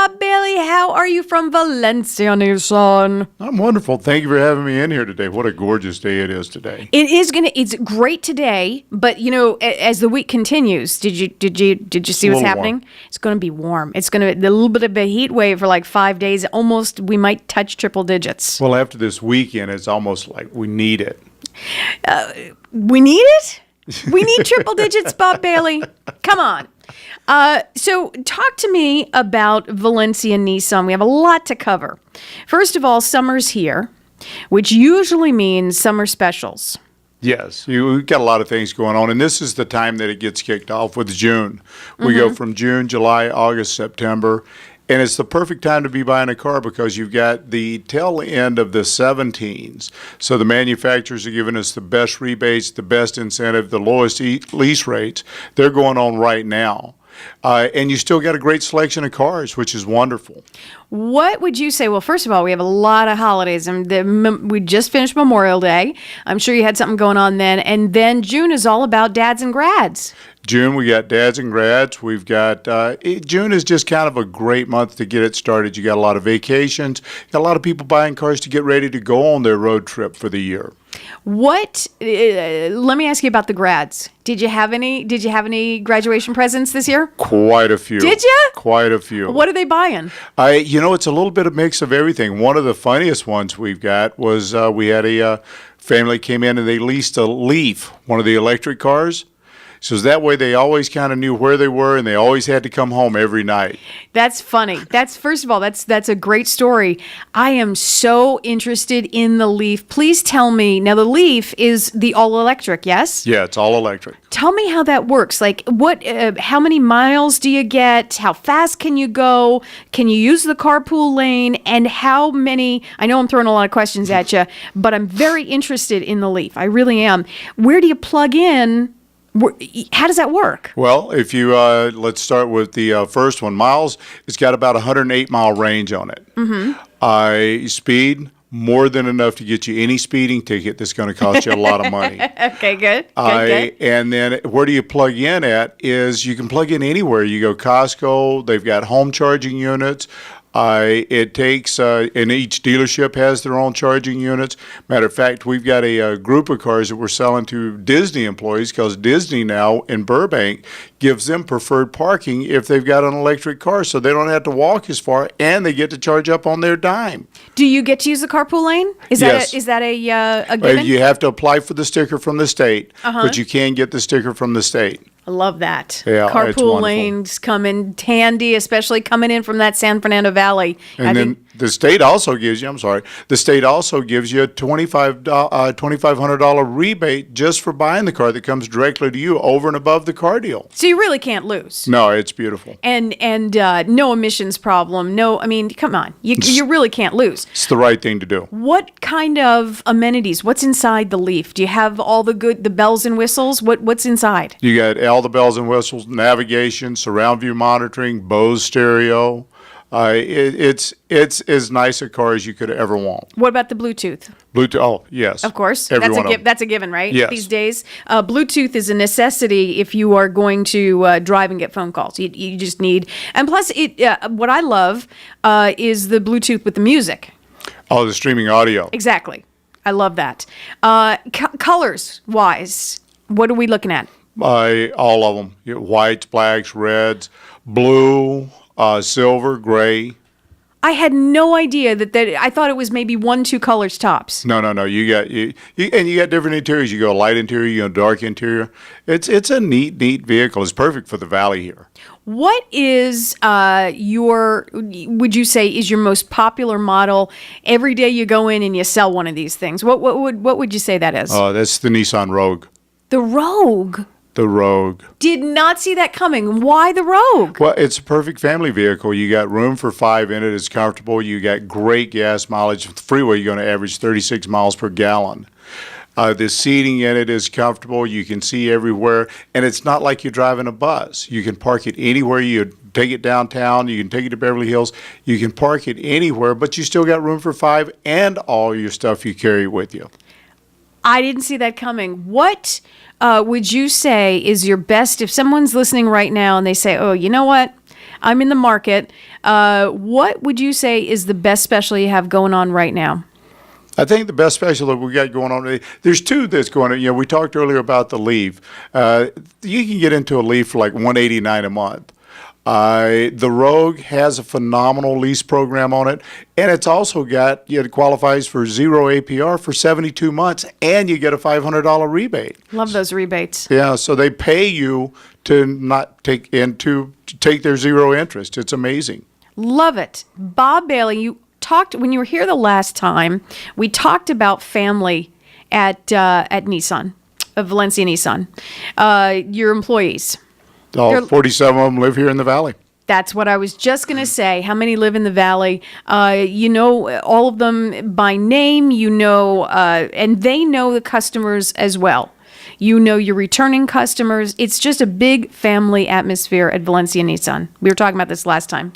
Bob Bailey. How are you from Valencia Nissan? I'm wonderful. Thank you for having me in here today. What a gorgeous day it is today. It's great today, but as the week continues, did you see what's happening? Warm. It's going to be warm. It's going to be a little bit of a heat wave for like 5 days. Almost, we might touch triple digits. Well, after this weekend, it's almost like we need it. We need it? We need triple digits, Bob Bailey. Come on. So talk to me about Valencia Nissan. We have a lot to cover. First of all, summer's here, which usually means summer specials. Yes, we've got a lot of things going on, and this is the time that it gets kicked off with June. We go from June, July, August, September, and it's the perfect time to be buying a car because you've got the tail end of the 17s. So the manufacturers are giving us the best rebates, the best incentive, the lowest lease rates. They're going on right now. And you still got a great selection of cars, which is wonderful. What would you say? Well, first of all, we have a lot of holidays. We just finished Memorial Day. I'm sure you had something going on then. And then June is all about dads and grads. June, we got dads and grads. We've got June is just kind of a great month to get it started. You got a lot of vacations. You got a lot of people buying cars to get ready to go on their road trip for the year. Let me ask you about the grads. Did you have any graduation presents this year? Quite a few. Did you? Quite a few. What are they buying? It's a little bit of mix of everything. One of the funniest ones we've got was we had a family came in and they leased a Leaf, one of the electric cars. So that way they always kind of knew where they were and they always had to come home every night. That's funny. First of all, that's a great story. I am so interested in the Leaf. Please tell me. Now the Leaf is the all electric, yes? Yeah, it's all electric. Tell me how that works. Like how many miles do you get? How fast can you go? Can you use the carpool lane? And how many, I know I'm throwing a lot of questions at you, but I'm very interested in the Leaf. I really am. Where do you plug in? How does that work? Well, if you let's start with the first one. Miles, it's got about 108-mile range on it. Speed, more than enough to get you any speeding ticket that's going to cost you a lot of money. Okay, good. Good. And then where do you plug in at is you can plug in anywhere. You go Costco, they've got home charging units. It takes, and each dealership has their own charging units. Matter of fact, we've got a group of cars that we're selling to Disney employees because Disney now in Burbank gives them preferred parking if they've got an electric car, so they don't have to walk as far, and they get to charge up on their dime. Do you get to use the carpool lane? Yes. Is that a given? You have to apply for the sticker from the state, but you can get the sticker from the state. I love that. Yeah, it's carpool wonderful. lanes come in handy, especially coming in from that San Fernando Valley. And then the state also gives you, a $2,500 rebate just for buying the car that comes directly to you over and above the car deal. So you really can't lose. No, it's beautiful. And no emissions problem. No, I mean, come on. You really can't lose. It's the right thing to do. What kind of amenities? What's inside the Leaf? Do you have all the bells and whistles? What's inside? You got all the bells and whistles, navigation, surround view monitoring, Bose stereo. It's as nice a car as you could ever want. What about the Bluetooth? Bluetooth, oh, yes. Of course. That's That's a given, right? Yes. These days. Bluetooth is a necessity if you are going to drive and get phone calls. You just need, and plus, what I love is the Bluetooth with the music. Oh, the streaming audio. Exactly. I love that. Colors-wise, what are we looking at? All of them. Whites, blacks, reds, blue, silver, gray. I had no idea that I thought it was maybe 1-2 colors tops. No. You got different interiors. You go light interior, you go dark interior. It's a neat vehicle. It's perfect for the valley here. What is would you say is your most popular model? Every day you go in and you sell one of these things. What would you say that is? That's the Nissan Rogue. The Rogue. The Rogue. Did not see that coming. Why the Rogue? Well, it's a perfect family vehicle. You got room for 5 in it. It's comfortable. You got great gas mileage. The freeway, you're going to average 36 miles per gallon. The seating in it is comfortable. You can see everywhere. And it's not like you're driving a bus. You can park it anywhere. You take it downtown. You can take it to Beverly Hills. You can park it anywhere, but you still got room for 5 and all your stuff you carry with you. I didn't see that coming. What would you say is your best, if someone's listening right now and they say, oh, you know what? I'm in the market. What would you say is the best special you have going on right now? I think the best special that we got going on, there's two that's going on. We talked earlier about the leaf. You can get into a leaf for like $189 a month. The Rogue has a phenomenal lease program on it, and it's also got, it qualifies for 0 APR for 72 months, and you get a $500 rebate. Love those rebates. Yeah, so they pay you to not take to take their zero interest. It's amazing. Love it. Bob Bailey, you talked, when you were here the last time, we talked about family at Nissan, Valencia Nissan, your employees. All 47 of them live here in the Valley. That's what I was just going to say. How many live in the Valley? You know all of them by name, and they know the customers as well. You know your returning customers. It's just a big family atmosphere at Valencia Nissan. We were talking about this last time.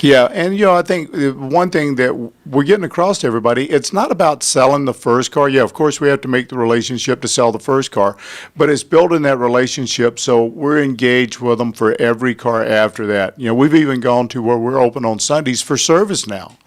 Yeah, and I think one thing that we're getting across to everybody, it's not about selling the first car. Yeah, of course we have to make the relationship to sell the first car, but it's building that relationship so we're engaged with them for every car after that. We've even gone to where we're open on Sundays for service now.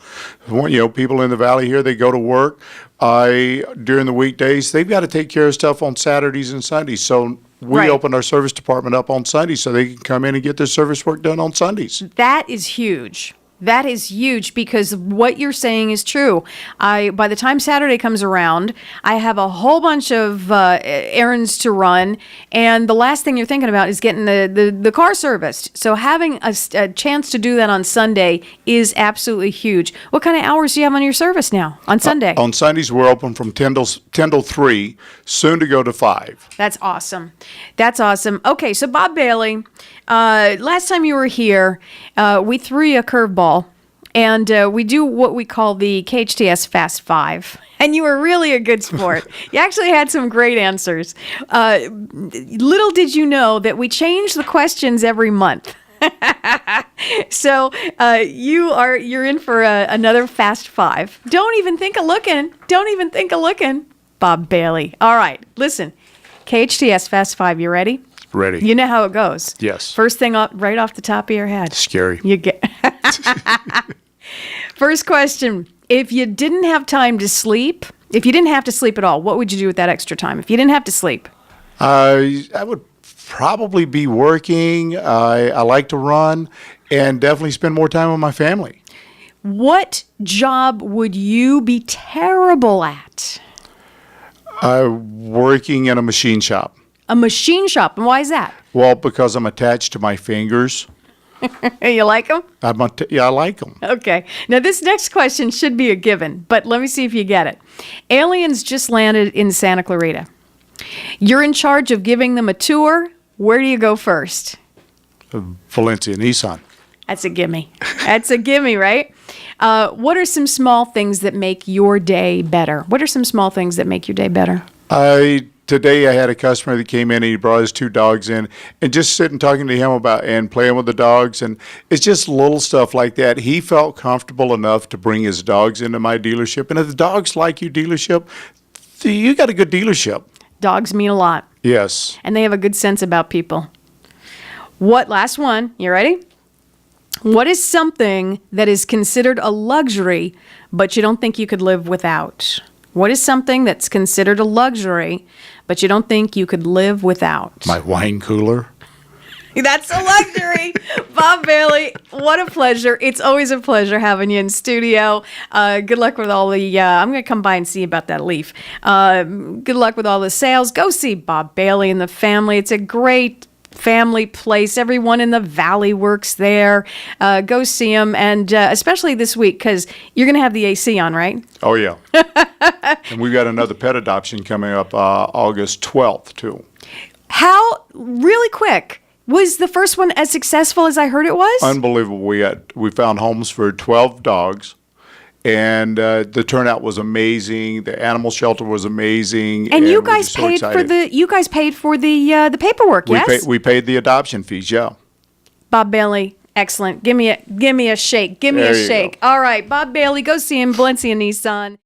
People in the Valley here, they go to work during the weekdays. They've got to take care of stuff on Saturdays and Sundays. So we opened our service department up on Sundays so they can come in and get their service work done on Sundays. That is huge. That is huge because what you're saying is true. By the time Saturday comes around, I have a whole bunch of errands to run, and the last thing you're thinking about is getting the car serviced. So having a chance to do that on Sunday is absolutely huge. What kind of hours do you have on your service now on Sunday? On Sundays, we're open from 10 till 3, soon to go to 5. That's awesome. That's awesome. Okay, so Bob Bailey, last time you were here, we threw you a curveball. And we do what we call the KHTS Fast Five. And you were really a good sport. You actually had some great answers. Little did you know that we change the questions every month. So you're in for another Fast Five. Don't even think of looking. Don't even think of looking. Bob Bailey. All right, listen. KHTS Fast Five, you ready? Ready. You know how it goes. Yes. First thing right off the top of your head. Scary. You get. First question. If you didn't have time to sleep, if you didn't have to sleep at all, what would you do with that extra time? If you didn't have to sleep? I would probably be working. I like to run and definitely spend more time with my family. What job would you be terrible at? Working in a machine shop. A machine shop. And why is that? Well, because I'm attached to my fingers. You like them? Yeah, I like them. Okay. Now, this next question should be a given, but let me see if you get it. Aliens just landed in Santa Clarita. You're in charge of giving them a tour. Where do you go first? Valencia Nissan. That's a gimme. That's a gimme, right? What are some small things that make your day better? What are some small things that make your day better? Today I had a customer that came in and he brought his 2 dogs in and just sitting talking to him about and playing with the dogs, and it's just little stuff like that. He felt comfortable enough to bring his dogs into my dealership, and if the dogs like your dealership, you got a good dealership. Dogs mean a lot. Yes. And they have a good sense about people. Last one, you ready? What is something that is considered a luxury but you don't think you could live without? What is something that's considered a luxury, but you don't think you could live without? My wine cooler. That's a luxury. Bob Bailey, what a pleasure. It's always a pleasure having you in studio. Good luck with all the, I'm going to come by and see about that leaf. Good luck with all the sales. Go see Bob Bailey and the family. It's a great family place. Everyone in the Valley works there. Go see them, and especially this week because you're going to have the AC on, right? Oh, yeah. And we've got another pet adoption coming up August 12th, too. How, really quick, was the first one as successful as I heard it was? Unbelievable. We found homes for 12 dogs. And the turnout was amazing. The animal shelter was amazing. And you guys paid for the paperwork, yes? We paid the adoption fees, yeah. Bob Bailey, excellent. Give me a shake. Give me a shake. All right, Bob Bailey, go see him, Valencia Nissan.